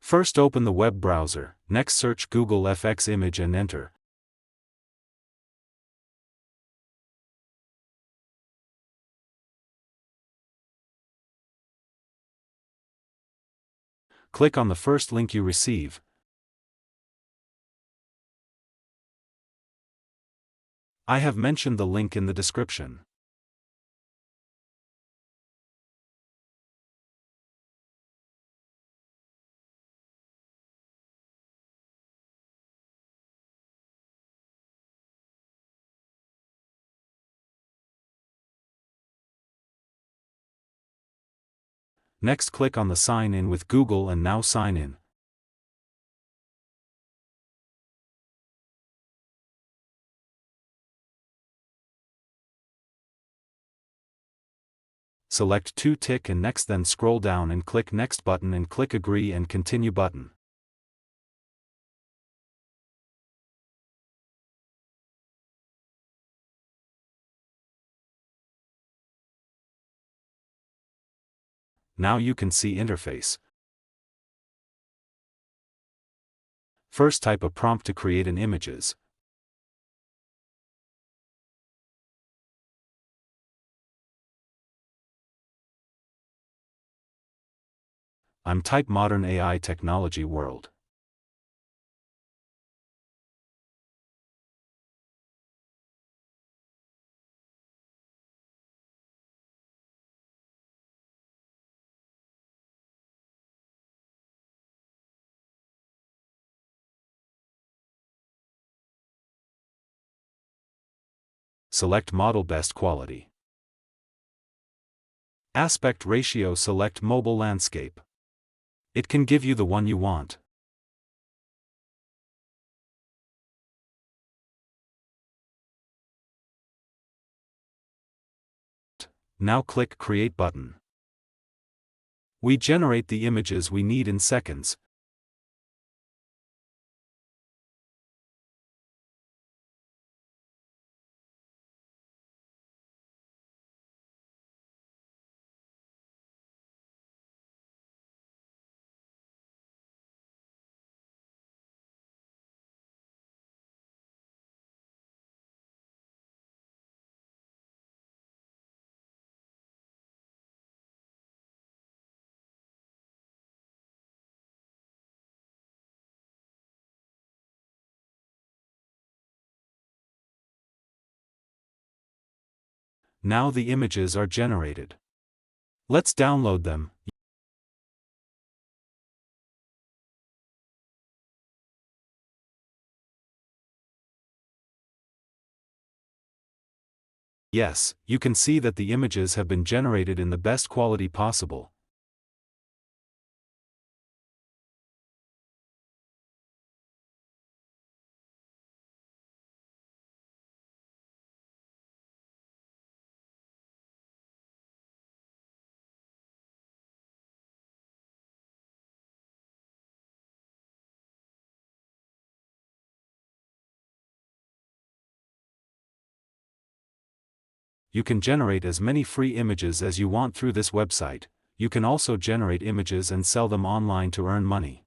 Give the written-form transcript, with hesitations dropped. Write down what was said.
First open the web browser, next search Google FX image and enter. Click on the first link you receive. I have mentioned the link in the description. Next click on the Sign in with Google and now sign in. Select 2 tick and next, then scroll down and click Next button and click Agree and Continue button. Now you can see interface. First type a prompt to create an images. I'm type modern AI technology world. Select model best quality. Aspect ratio, select mobile landscape. It can give you the one you want. Now click Create button. We generate the images we need in seconds. Now the images are generated. Let's download them. Yes, you can see that the images have been generated in the best quality possible. You can generate as many free images as you want through this website. You can also generate images and sell them online to earn money.